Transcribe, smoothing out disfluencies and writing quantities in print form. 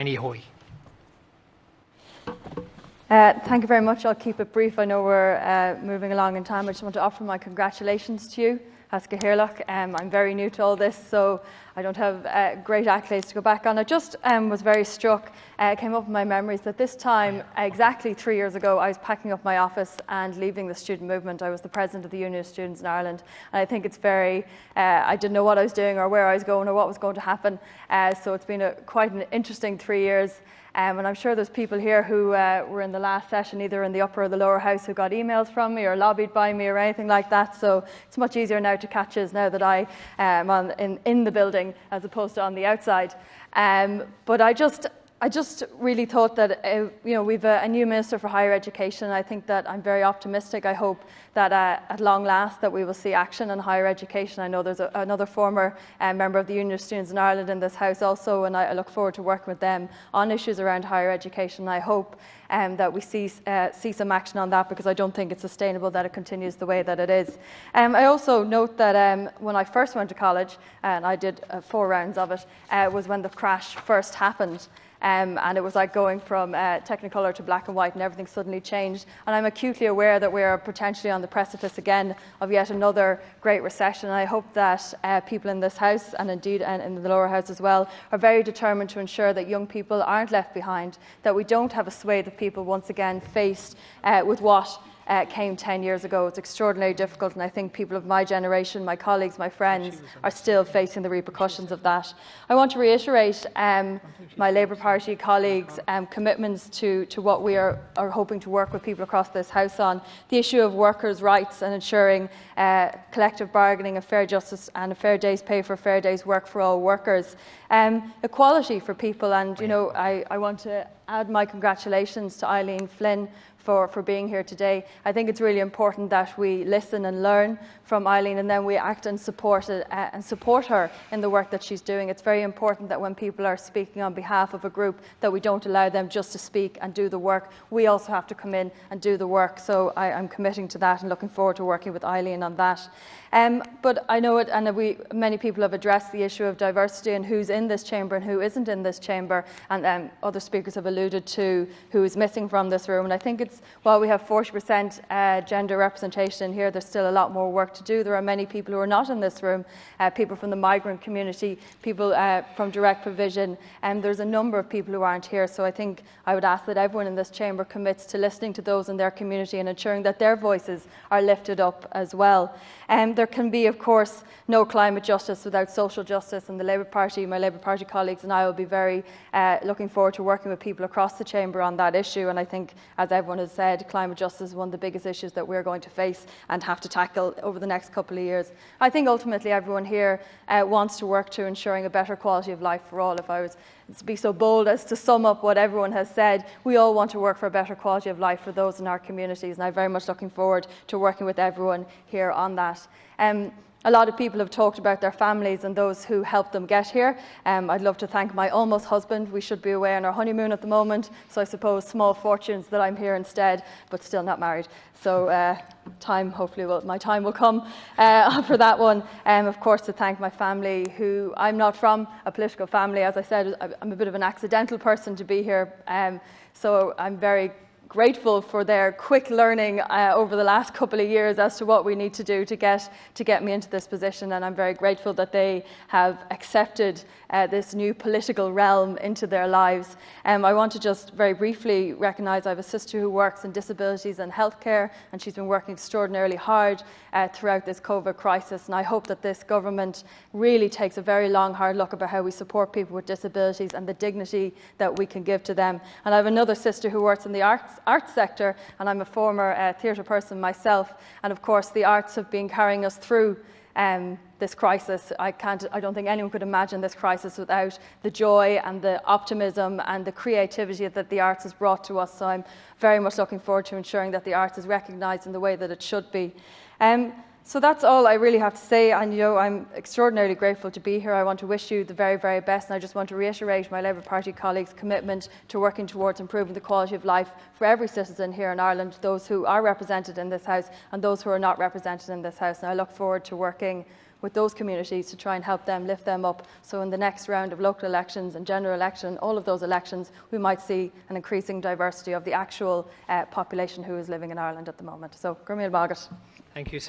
Annie Hoey. Thank you very much. I'll keep it brief. I know we're moving along in time. I just want to offer my congratulations to you, as Cahirloch. I'm very new to all this, so I don't have great accolades to go back on. I just was very struck. It came up in my memories that this time, exactly 3 years ago, I was packing up my office and leaving the student movement. I was the president of the Union of Students in Ireland, and I think it's very, I didn't know what I was doing or where I was going or what was going to happen. So it's been quite an interesting 3 years. And I'm sure there's people here who were in the last session, either in the upper or the lower house, who got emails from me or lobbied by me or anything like that. So it's much easier now to catch us now that I am in the building as opposed to on the outside. But I just really thought that we've a new Minister for Higher Education. I think that I'm very optimistic. I hope that at long last that we will see action on higher education. I know there's another former member of the Union of Students in Ireland in this House also, and I look forward to working with them on issues around higher education. I hope that we see some action on that, because I don't think it's sustainable that it continues the way that it is. I also note that when I first went to college, and I did 4 rounds of it, was when the crash first happened. And it was like going from Technicolor to black and white, and everything suddenly changed. And I'm acutely aware that we are potentially on the precipice again of yet another great recession. I hope that people in this House, and indeed in the lower house as well, are very determined to ensure that young people aren't left behind, that we don't have a swathe of people once again faced with what came 10 years ago. It's extraordinarily difficult, and I think people of my generation, my colleagues, my friends, are still facing the repercussions of that. I want to reiterate my Labour Party colleagues' commitments to what we are hoping to work with people across this House on: the issue of workers' rights and ensuring collective bargaining, a fair justice and a fair day's pay for a fair day's work for all workers, equality for people. And I want to add my congratulations to Eileen Flynn for being here today. I think it's really important that we listen and learn from Eileen, and then we act and support her in the work that she's doing. It's very important that when people are speaking on behalf of a group, that we don't allow them just to speak and do the work. We also have to come in and do the work. So I'm committing to that and looking forward to working with Eileen on that. But I know it, and many people have addressed the issue of diversity and who's in this chamber and who isn't in this chamber, and other speakers have alluded to who is missing from this room. And I think while we have 40% gender representation in here, there's still a lot more work to do. There are many people who are not in this room, people from the migrant community, people from direct provision, and there's a number of people who aren't here. So I think I would ask that everyone in this chamber commits to listening to those in their community and ensuring that their voices are lifted up as well. There can be, of course, no climate justice without social justice, and the Labour Party, my Labour Party colleagues and I will be very looking forward to working with people across the chamber on that issue. And I think, as everyone has said, climate justice is one of the biggest issues that we're going to face and have to tackle over the next couple of years. I think ultimately everyone here wants to work to ensuring a better quality of life for all. If I was to be so bold as to sum up what everyone has said, we all want to work for a better quality of life for those in our communities, and I'm very much looking forward to working with everyone here on that. A lot of people have talked about their families and those who helped them get here. I'd love to thank my almost husband. We should be away on our honeymoon at the moment, so I suppose small fortunes that I'm here instead, but still not married. So my time will come for that one. Of course, to thank my family, who I'm not from a political family. As I said, I'm a bit of an accidental person to be here. So I'm very grateful for their quick learning over the last couple of years as to what we need to do to get me into this position, and I'm very grateful that they have accepted this new political realm into their lives. I want to just very briefly recognise I have a sister who works in disabilities and healthcare, and she's been working extraordinarily hard throughout this COVID crisis, and I hope that this government really takes a very long, hard look about how we support people with disabilities and the dignity that we can give to them. And I have another sister who works in the arts sector, and I'm a former theatre person myself, and of course the arts have been carrying us through this crisis. I don't think anyone could imagine this crisis without the joy and the optimism and the creativity that the arts has brought to us. So I'm very much looking forward to ensuring that the arts is recognised in the way that it should be. So that's all I really have to say, and I'm extraordinarily grateful to be here. I want to wish you the very, very best, and I just want to reiterate my Labour Party colleagues' commitment to working towards improving the quality of life for every citizen here in Ireland, those who are represented in this House and those who are not represented in this House. And I look forward to working with those communities to try and help them, lift them up. So in the next round of local elections and general election, all of those elections, we might see an increasing diversity of the actual population who is living in Ireland at the moment. So, Gurmail Bagat. Thank you.